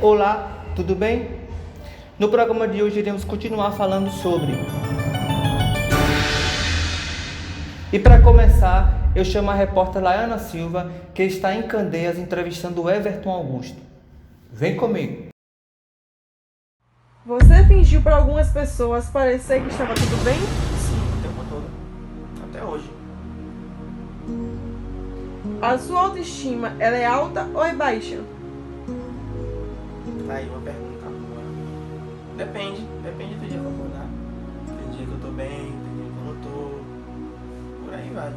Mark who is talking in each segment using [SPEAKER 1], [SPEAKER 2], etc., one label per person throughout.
[SPEAKER 1] Olá, tudo bem? No programa de hoje iremos continuar falando sobre. E para começar, eu chamo a repórter Laiana Silva, que está em Candeias entrevistando o Everton Augusto. Vem comigo.
[SPEAKER 2] Você fingiu para algumas pessoas parecer que estava tudo bem?
[SPEAKER 3] Sim, o tempo todo. Até hoje.
[SPEAKER 2] A sua autoestima, ela é alta ou é baixa?
[SPEAKER 3] Tá aí uma pergunta boa. Depende do dia que eu acordar. Tem dia que eu tô bem, tem dia que eu não tô. Por aí vai.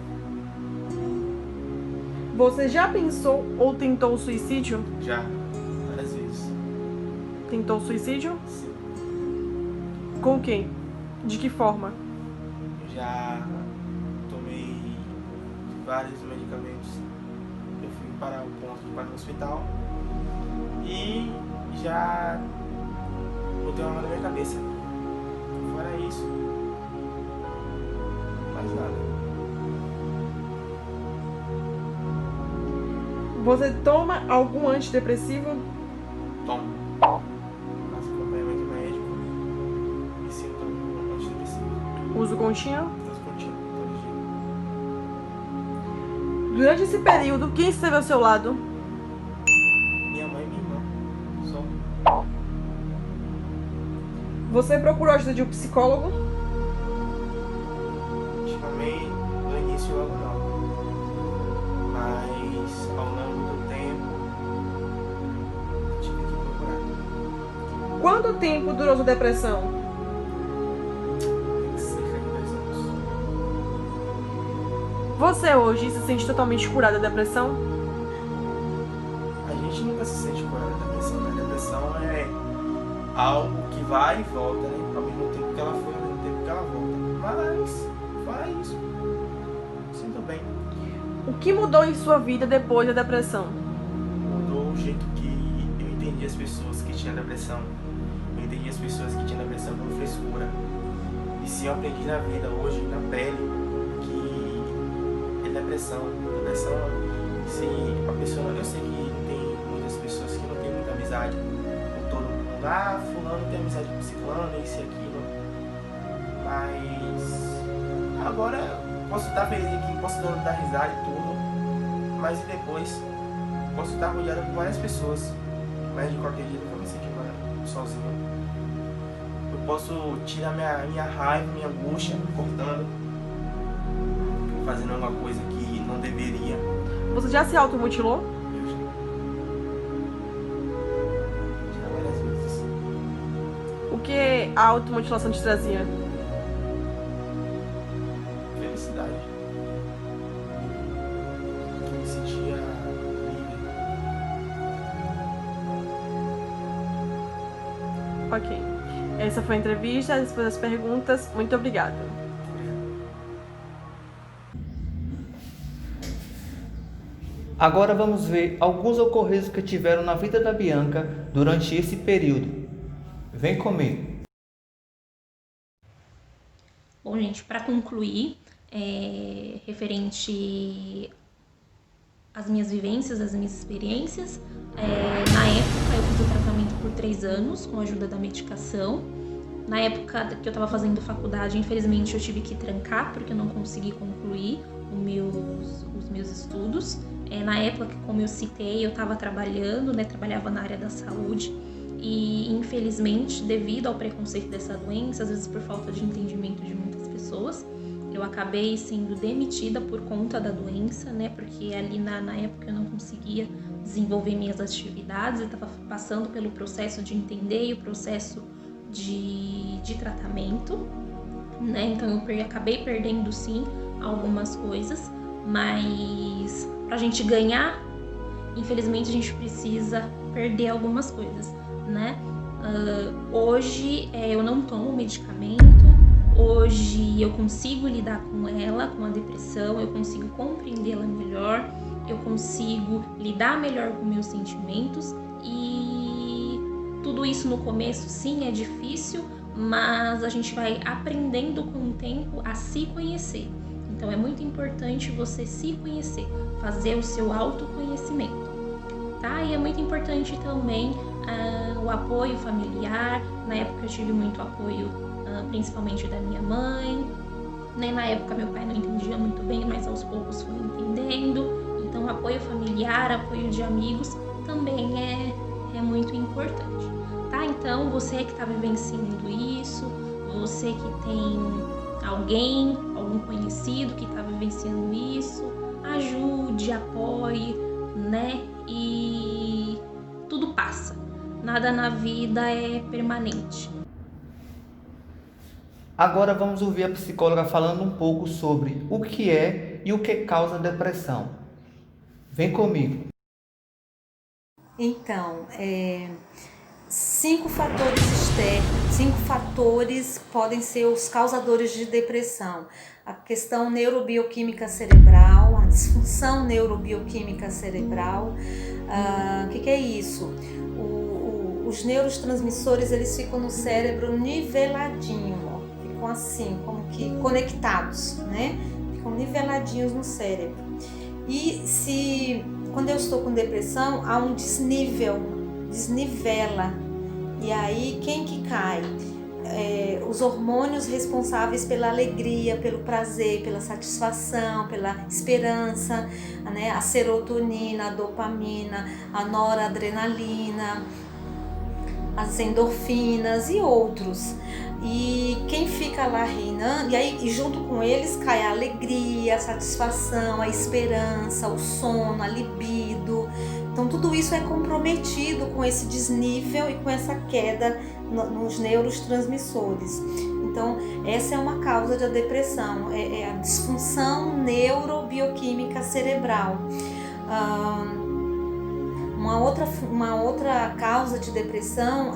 [SPEAKER 2] Você já pensou ou tentou suicídio?
[SPEAKER 3] Já, várias vezes.
[SPEAKER 2] Tentou suicídio?
[SPEAKER 3] Sim.
[SPEAKER 2] Com quem? De que forma?
[SPEAKER 3] Eu já tomei vários medicamentos. Eu fui para o ponto de parar no hospital. E já botei uma mão na minha cabeça. Fora isso, mais nada.
[SPEAKER 2] Você toma algum antidepressivo?
[SPEAKER 3] Tomo. Faço acompanhamento médico e sim, tomo antidepressivo.
[SPEAKER 2] Uso contínuo?
[SPEAKER 3] Faço contínuo todo dia.
[SPEAKER 2] Durante esse período, quem esteve ao seu lado?
[SPEAKER 3] Minha mãe e minha irmã. Só.
[SPEAKER 2] Você procurou ajuda de um psicólogo?
[SPEAKER 3] Chamei no início logo não. Mas ao longo do tempo tive que procurar.
[SPEAKER 2] Quanto tempo durou sua depressão?
[SPEAKER 3] Cerca de 2 anos.
[SPEAKER 2] Você hoje se sente totalmente curada da depressão?
[SPEAKER 3] A gente nunca se sente curado da depressão, né? A depressão é algo que vai e volta, né? Ao mesmo tempo que ela foi, ao mesmo tempo que ela volta. Mas, fora isso, sinto bem.
[SPEAKER 2] O que mudou em sua vida depois da depressão?
[SPEAKER 3] Mudou o jeito que eu entendi as pessoas que tinham depressão. Eu entendi as pessoas que tinham depressão como frescura. E sim, eu aprendi na vida, hoje, na pele, que é depressão. Depressão, se a pessoa, eu sei que tem muitas pessoas que não têm muita amizade com todo mundo. Ah, fulano tem amizade com ciclano, isso e aquilo. Mas agora posso estar feliz aqui, posso dar risada e tudo. Mas e depois posso estar rodeado por várias pessoas. Mas de qualquer jeito eu vou me sentir sozinho. Eu posso tirar minha raiva, minha angústia, cortando, fazendo alguma coisa que não deveria.
[SPEAKER 2] Você já se automutilou?
[SPEAKER 3] Eu já várias vezes.
[SPEAKER 2] O que a automutilação te trazia?
[SPEAKER 3] Felicidade. Eu me sentia livre.
[SPEAKER 2] Ok. Essa foi a entrevista, essas foram as perguntas. Muito obrigada.
[SPEAKER 1] Agora vamos ver alguns ocorridos que tiveram na vida da Bianca durante esse período. Vem comigo.
[SPEAKER 4] Bom, gente, para concluir, referente às minhas vivências, às minhas experiências, na época eu fiz o tratamento por 3 anos com a ajuda da medicação. Na época que eu estava fazendo faculdade, infelizmente eu tive que trancar porque eu não consegui concluir os meus estudos. Na época, como eu citei, eu estava trabalhando, trabalhava na área da saúde e infelizmente, devido ao preconceito dessa doença, às vezes por falta de entendimento de muitas pessoas, eu acabei sendo demitida por conta da doença, porque ali na época eu não conseguia desenvolver minhas atividades, eu estava passando pelo processo de entender e o processo de tratamento, então eu acabei perdendo sim algumas coisas, mas pra gente ganhar, infelizmente a gente precisa perder algumas coisas, Hoje eu não tomo medicamento, hoje eu consigo lidar com ela, com a depressão, eu consigo compreendê-la melhor, eu consigo lidar melhor com meus sentimentos e tudo isso no começo sim é difícil, mas a gente vai aprendendo com o tempo a se conhecer. Então é muito importante você se conhecer, fazer o seu autoconhecimento, tá? E é muito importante também o apoio familiar. Na época eu tive muito apoio, principalmente da minha mãe, né? Na época meu pai não entendia muito bem, mas aos poucos foi entendendo. Então apoio familiar, apoio de amigos também é muito importante, tá? Então você que está vivenciando isso, você que tem algum conhecido que está vivenciando isso, ajude, apoie, né? E tudo passa. Nada na vida é permanente.
[SPEAKER 1] Agora vamos ouvir a psicóloga falando um pouco sobre o que é e o que causa depressão. Vem comigo.
[SPEAKER 5] Então, 5 fatores externos, 5 fatores podem ser os causadores de depressão. A questão neurobioquímica cerebral, a disfunção neurobioquímica cerebral. O que é isso? Os neurotransmissores, eles ficam no cérebro niveladinho, ó. Ficam assim, como que conectados, né? Ficam niveladinhos no cérebro. E quando eu estou com depressão, há um desnivela. E aí, quem que cai? Os hormônios responsáveis pela alegria, pelo prazer, pela satisfação, pela esperança, né? A serotonina, a dopamina, a noradrenalina, as endorfinas e outros. E quem fica lá reinando, e aí junto com eles cai a alegria, a satisfação, a esperança, o sono, a libido. Então tudo isso é comprometido com esse desnível e com essa queda nos neurotransmissores. Então essa é uma causa da depressão, é a disfunção neurobioquímica cerebral. Uma outra causa de depressão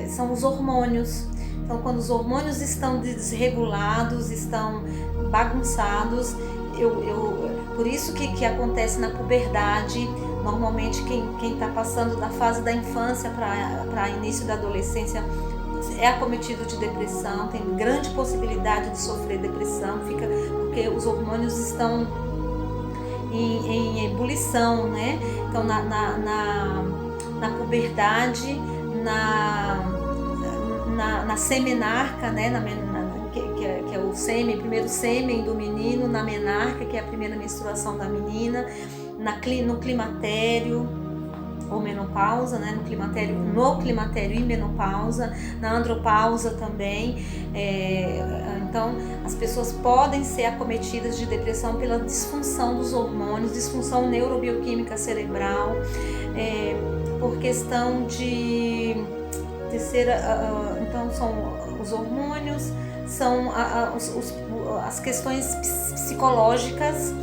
[SPEAKER 5] são os hormônios. Então, quando os hormônios estão desregulados, estão bagunçados, por isso que acontece na puberdade. Normalmente quem está passando da fase da infância para início da adolescência é acometido de depressão, tem grande possibilidade de sofrer depressão, porque os hormônios estão em ebulição, né? Então na puberdade, na semenarca, né? Que é o primeiro sêmen do menino, na menarca, que é a primeira menstruação da menina, no climatério ou menopausa, né? No climatério e menopausa, na andropausa também. Então as pessoas podem ser acometidas de depressão pela disfunção dos hormônios, disfunção neurobioquímica cerebral, por questão de terceira, então são os hormônios, são as questões psicológicas,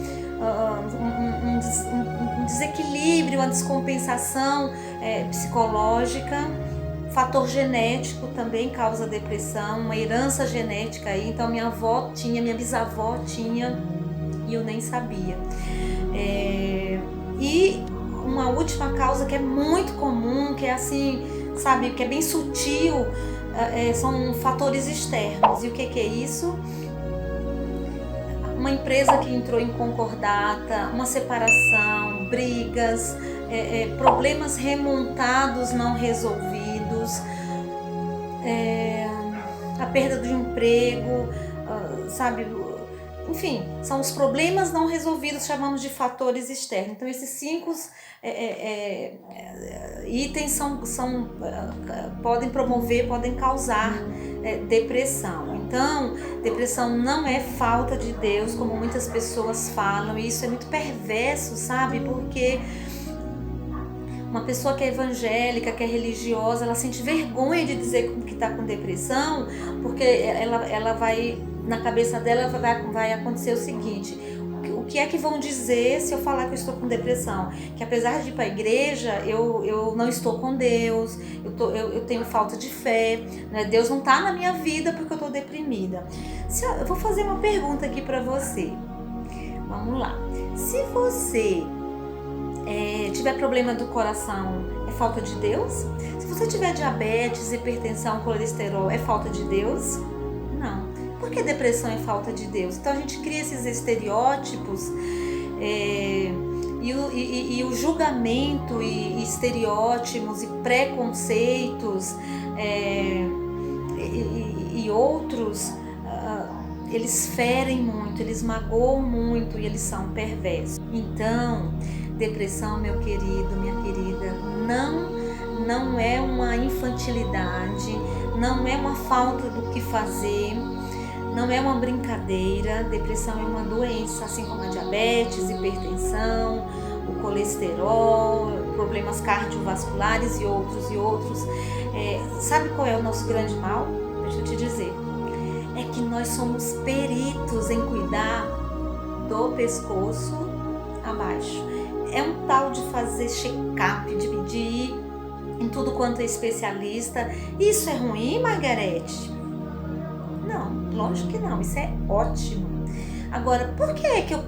[SPEAKER 5] um desequilíbrio, uma descompensação psicológica. Fator genético também causa depressão, uma herança genética aí. Então minha avó tinha, minha bisavó tinha e eu nem sabia. E uma última causa que é muito comum, que é assim, sabe, que é bem sutil, são fatores externos. E o que é isso? Uma empresa que entrou em concordata, uma separação, brigas, problemas remontados não resolvidos, a perda do emprego, sabe? Enfim, são os problemas não resolvidos, chamamos de fatores externos. Então esses 5 itens podem promover, podem causar depressão. Então, depressão não é falta de Deus, como muitas pessoas falam, e isso é muito perverso, sabe? Porque uma pessoa que é evangélica, que é religiosa, ela sente vergonha de dizer que está com depressão, porque ela vai, na cabeça dela vai acontecer o seguinte: o que é que vão dizer se eu falar que eu estou com depressão? Que apesar de ir para a igreja, eu não estou com Deus, eu tenho falta de fé, né? Deus não está na minha vida porque eu estou deprimida. Eu vou fazer uma pergunta aqui para você. Vamos lá. Se você tiver problema do coração, é falta de Deus? Se você tiver diabetes, hipertensão, colesterol, é falta de Deus? Não. Por que depressão é falta de Deus? Então a gente cria esses estereótipos E o julgamento e estereótipos e preconceitos e outros, eles ferem muito, eles magoam muito e eles são perversos. Então, depressão, meu querido, minha querida, não é uma infantilidade, não é uma falta do que fazer, não é uma brincadeira. Depressão é uma doença, assim como a diabetes, hipertensão, o colesterol, problemas cardiovasculares e outros. Sabe qual é o nosso grande mal? Deixa eu te dizer. É que nós somos peritos em cuidar do pescoço abaixo. É um tal de fazer check-up, de ir em tudo quanto é especialista. Isso é ruim, Margarete? Não, lógico que não, isso é ótimo. Agora, por que é que eu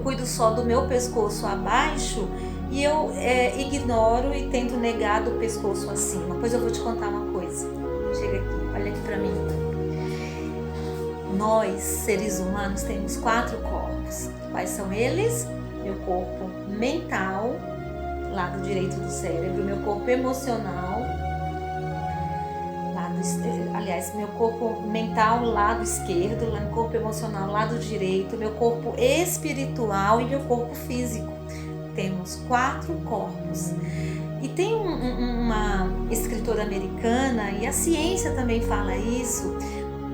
[SPEAKER 5] cuido só do meu pescoço abaixo e eu ignoro e tento negar do pescoço acima? Pois eu vou te contar uma coisa. Chega aqui, olha aqui pra mim. Nós, seres humanos, temos 4 corpos. Quais são eles? Meu corpo mental, lado direito do cérebro, meu corpo emocional, meu corpo mental, lado esquerdo, meu corpo emocional, lado direito, meu corpo espiritual e meu corpo físico. Temos 4 corpos. E tem uma escritora americana, e a ciência também fala isso,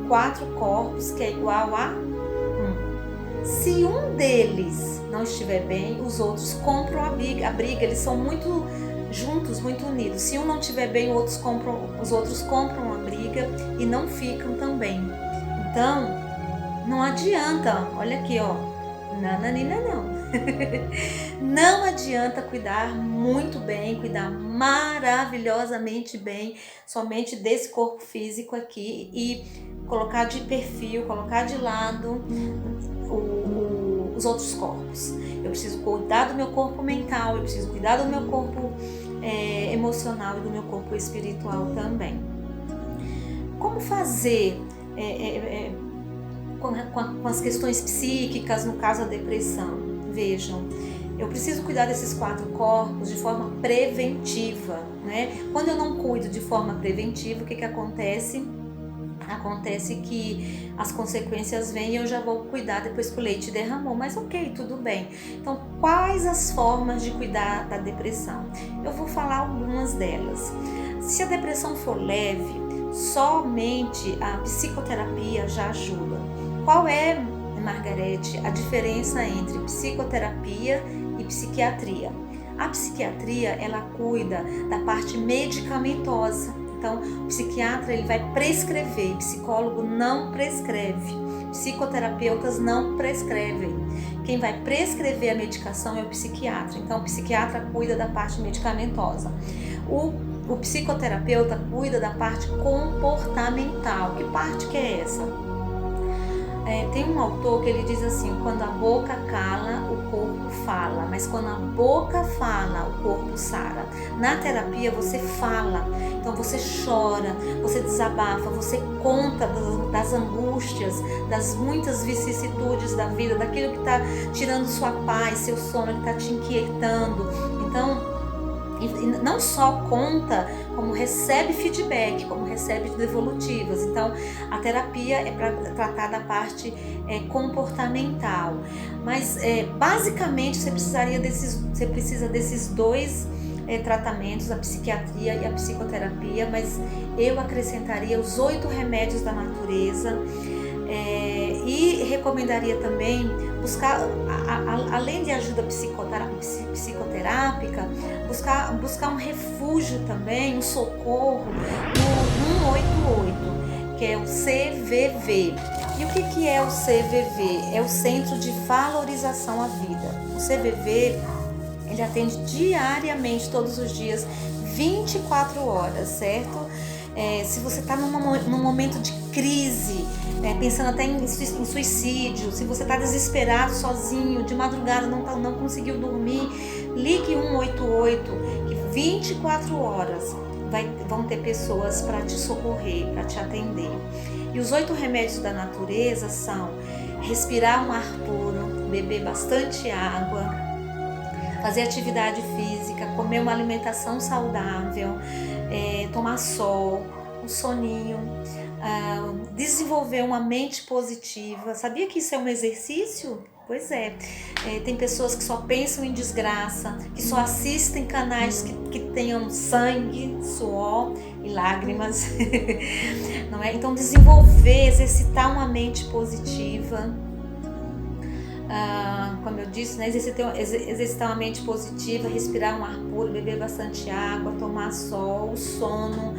[SPEAKER 5] 4 corpos que é igual a 1. Se um deles não estiver bem, os outros compram a briga. Eles são muito juntos, muito unidos. Se um não estiver bem, os outros compram a briga e não ficam também. Então, não adianta, olha aqui, ó, nananina não. Não adianta cuidar muito bem, cuidar maravilhosamente bem somente desse corpo físico aqui e colocar de perfil, colocar de lado os outros corpos. Eu preciso cuidar do meu corpo mental, eu preciso cuidar do meu corpo emocional e do meu corpo espiritual também. Como fazer com as questões psíquicas, no caso a depressão? Vejam, eu preciso cuidar desses 4 corpos de forma preventiva, né? Quando eu não cuido de forma preventiva, o que acontece? Acontece que as consequências vêm e eu já vou cuidar depois que o leite derramou, mas ok, tudo bem. Então, quais as formas de cuidar da depressão? Eu vou falar algumas delas. Se a depressão for leve, somente a psicoterapia já ajuda. Qual é, Margarete, a diferença entre psicoterapia e psiquiatria? A psiquiatria, ela cuida da parte medicamentosa. Então, o psiquiatra ele vai prescrever, psicólogo não prescreve, psicoterapeutas não prescrevem. Quem vai prescrever a medicação é o psiquiatra. Então, o psiquiatra cuida da parte medicamentosa. O psicoterapeuta cuida da parte comportamental. Que parte que é essa? Tem um autor que ele diz assim: quando a boca cala, o corpo fala, mas quando a boca fala, o corpo sara. Na terapia você fala, então você chora, você desabafa, você conta das angústias, das muitas vicissitudes da vida, daquilo que está tirando sua paz, seu sono, que está te inquietando. Então, não só conta, como recebe feedback, como recebe devolutivas. Então, a terapia é para tratar da parte comportamental. Mas, basicamente, você precisa desses 2 tratamentos, a psiquiatria e a psicoterapia, mas eu acrescentaria os 8 remédios da natureza. E recomendaria também buscar, além de ajuda psicoterápica, buscar um refúgio também, um socorro no 188, que é o CVV. E o que é o CVV? É o Centro de Valorização à Vida. O CVV, ele atende diariamente, todos os dias, 24 horas, certo? Se você está num momento de crise, pensando até em suicídio, se você está desesperado, sozinho, de madrugada, não conseguiu dormir, ligue 188, que 24 horas vão ter pessoas para te socorrer, para te atender. E os 8 remédios da natureza são respirar um ar puro, beber bastante água, fazer atividade física, comer uma alimentação saudável, tomar sol, um soninho, desenvolver uma mente positiva. Sabia que isso é um exercício? Pois é. Tem pessoas que só pensam em desgraça, que só assistem canais que tenham sangue, suor e lágrimas. Não é? Então desenvolver, exercitar uma mente positiva. Como eu disse, né? Exercitar uma mente positiva, respirar um ar puro, beber bastante água, tomar sol, o sono,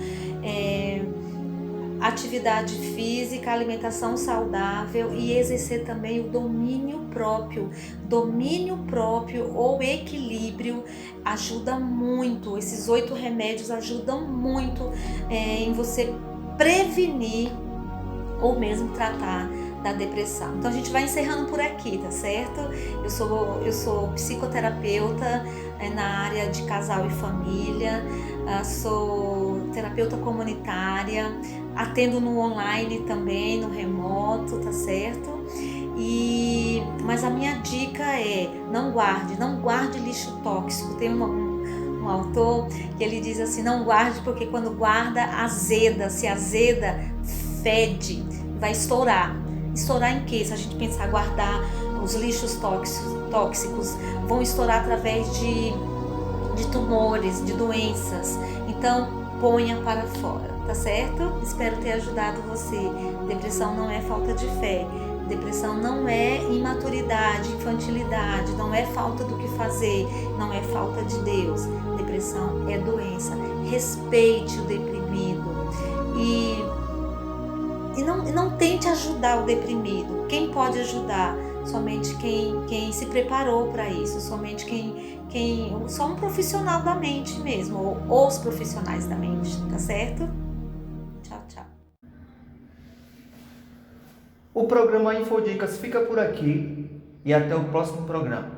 [SPEAKER 5] atividade física, alimentação saudável e exercer também o domínio próprio. Domínio próprio ou equilíbrio ajuda muito. Esses 8 remédios ajudam muito em você prevenir ou mesmo tratar da depressão. Então a gente vai encerrando por aqui, tá certo? Eu sou psicoterapeuta na área de casal e família, sou terapeuta comunitária, atendo no online também, no remoto, tá certo? Mas a minha dica é: não guarde lixo tóxico. Tem um autor que ele diz assim: não guarde, porque quando guarda azeda, se azeda, fede, vai estourar. Estourar em quê? Se a gente pensar guardar os lixos tóxicos, vão estourar através de tumores, de doenças. Então, ponha para fora, tá certo? Espero ter ajudado você. Depressão não é falta de fé. Depressão não é imaturidade, infantilidade, não é falta do que fazer, não é falta de Deus. Depressão é doença. Respeite o deprimido e não tente ajudar o deprimido. Quem pode ajudar? Somente quem se preparou para isso, somente só um profissional da mente mesmo, ou os profissionais da mente, tá certo? Tchau, tchau.
[SPEAKER 1] O programa Infodicas fica por aqui e até o próximo programa.